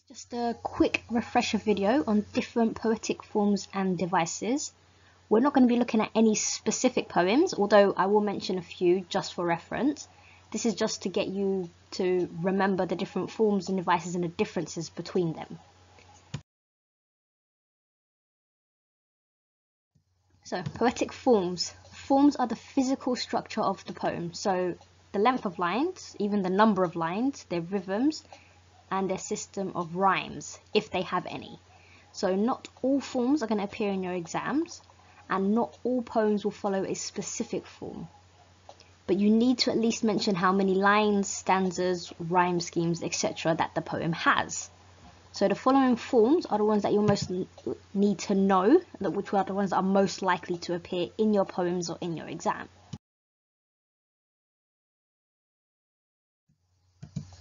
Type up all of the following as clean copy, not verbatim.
Just a quick refresher video on different poetic forms and devices. We're not going to be looking at any specific poems, although I will mention a few just for reference. This is just to get you to remember the different forms and devices and the differences between them. So, poetic forms. Forms are the physical structure of the poem. So, the length of lines, even the number of lines, their rhythms, and their system of rhymes, if they have any. So not all forms are going to appear in your exams, and not all poems will follow a specific form. But you need to at least mention how many lines, stanzas, rhyme schemes, etc. that the poem has. So the following forms are the ones that you most need to know, which are the ones that are most likely to appear in your poems or in your exam.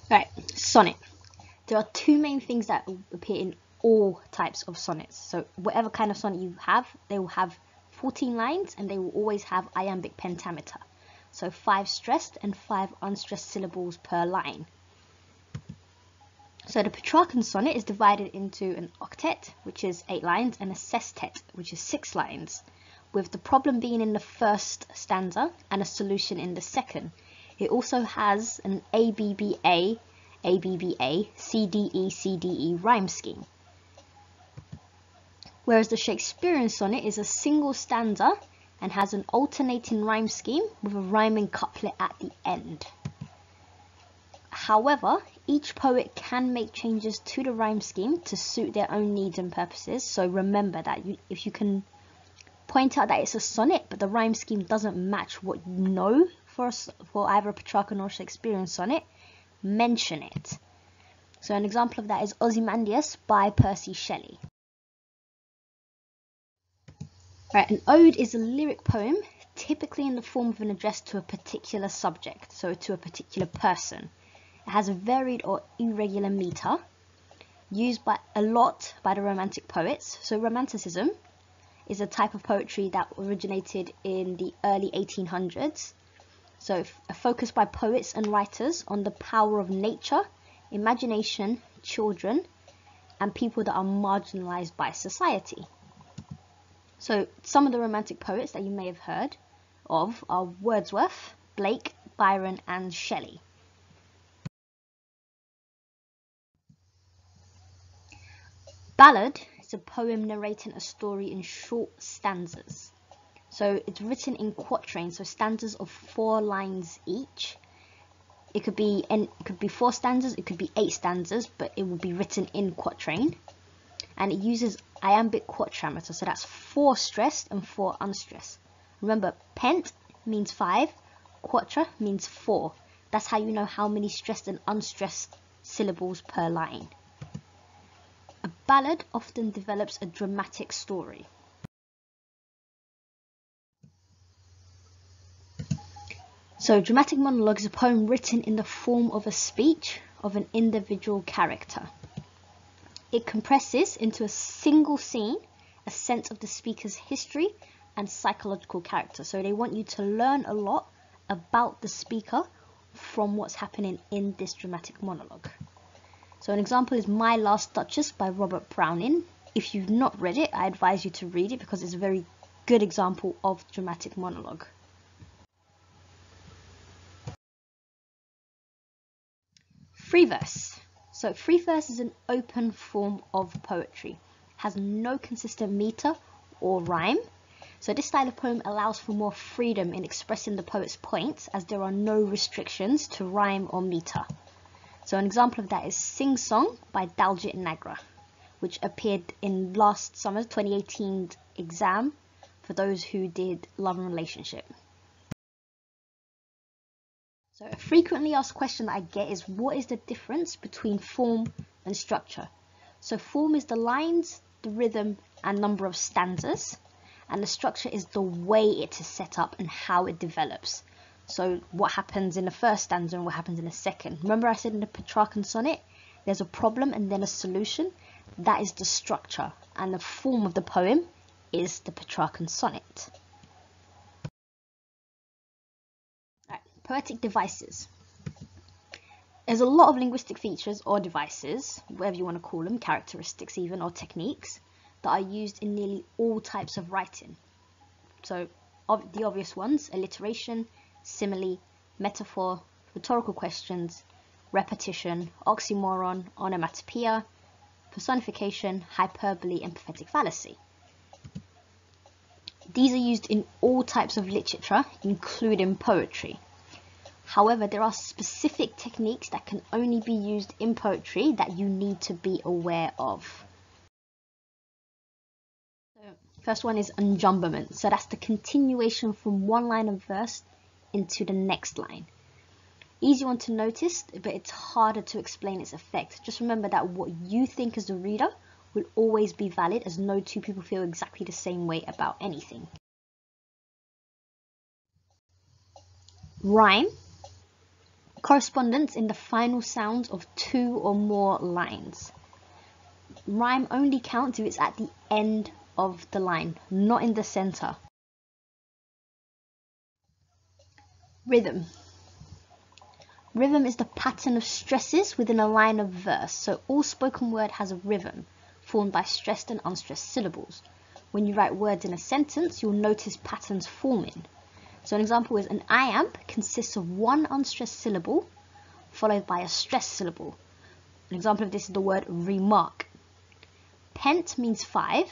Right, sonnet. There are two main things that appear in all types of sonnets. So whatever kind of sonnet you have, they will have 14 lines and they will always have iambic pentameter. So 5 stressed and 5 unstressed syllables per line. So the Petrarchan sonnet is divided into an octet, which is 8 lines, and a sestet, which is 6 lines, with the problem being in the first stanza and a solution in the second. It also has an ABBA, CDE, CDE rhyme scheme. Whereas the Shakespearean sonnet is a single stanza and has an alternating rhyme scheme with a rhyming couplet at the end. However, each poet can make changes to the rhyme scheme to suit their own needs and purposes. So remember that if you can point out that it's a sonnet, but the rhyme scheme doesn't match what you know for either a Petrarchan or Shakespearean sonnet, mention it. So an example of that is Ozymandias by Percy Shelley. Right, an ode is a lyric poem, typically in the form of an address to a particular subject, so to a particular person. It has a varied or irregular meter, used a lot by the Romantic poets. So Romanticism is a type of poetry that originated in the early 1800s. So a focus by poets and writers on the power of nature, imagination, children, and people that are marginalized by society. So some of the Romantic poets that you may have heard of are Wordsworth, Blake, Byron, and Shelley. Ballad is a poem narrating a story in short stanzas. So it's written in quatrains, so stanzas of 4 lines each. It could be 4 stanzas, it could be 8 stanzas, but it will be written in quatrain. And it uses iambic quatrameter, so that's 4 stressed and 4 unstressed. Remember, pent means 5, quatra means 4. That's how you know how many stressed and unstressed syllables per line. A ballad often develops a dramatic story. So, dramatic monologue is a poem written in the form of a speech of an individual character. It compresses into a single scene a sense of the speaker's history and psychological character. So they want you to learn a lot about the speaker from what's happening in this dramatic monologue. So an example is My Last Duchess by Robert Browning. If you've not read it, I advise you to read it because it's a very good example of dramatic monologue. Free verse. So free verse is an open form of poetry. It has no consistent meter or rhyme. So this style of poem allows for more freedom in expressing the poet's points, as there are no restrictions to rhyme or meter. So an example of that is Sing Song by Daljit Nagra, which appeared in last summer's 2018 exam for those who did love and relationship. So a frequently asked question that I get is, what is the difference between form and structure? So form is the lines, the rhythm, and number of stanzas, and the structure is the way it is set up and how it develops. So what happens in the first stanza and what happens in the second. Remember I said in the Petrarchan sonnet, there's a problem and then a solution. That is the structure, and the form of the poem is the Petrarchan sonnet. Poetic devices. There's a lot of linguistic features or devices, whatever you want to call them, characteristics even, or techniques, that are used in nearly all types of writing. So the obvious ones: alliteration, simile, metaphor, rhetorical questions, repetition, oxymoron, onomatopoeia, personification, hyperbole, and prophetic fallacy. These are used in all types of literature, including poetry. However, there are specific techniques that can only be used in poetry that you need to be aware of. First one is enjambment. So that's the continuation from one line of verse into the next line. Easy one to notice, but it's harder to explain its effect. Just remember that what you think as a reader will always be valid, as no two people feel exactly the same way about anything. Rhyme. Correspondence in the final sounds of two or more lines. Rhyme only counts if it's at the end of the line, not in the center. Rhythm. Rhythm is the pattern of stresses within a line of verse, so all spoken word has a rhythm, formed by stressed and unstressed syllables. When you write words in a sentence, you'll notice patterns forming. So an example is an "iamb" consists of one unstressed syllable, followed by a stressed syllable. An example of this is the word remark. Pent means 5,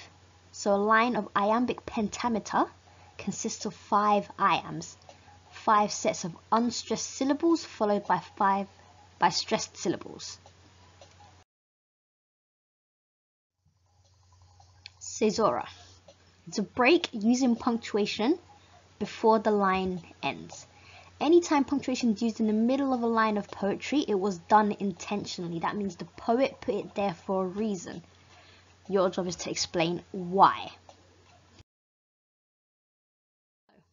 so a line of iambic pentameter consists of 5 iambs, 5 sets of unstressed syllables followed by 5 by stressed syllables. Caesura. It's a break using punctuation before the line ends. Anytime punctuation is used in the middle of a line of poetry, it was done intentionally. That means the poet put it there for a reason. Your job is to explain why.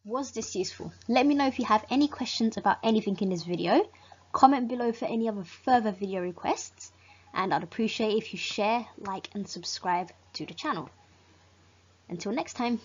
Was this useful? Let me know if you have any questions about anything in this video. Comment below for any other further video requests, and I'd appreciate if you share, like, and subscribe to the channel. Until next time.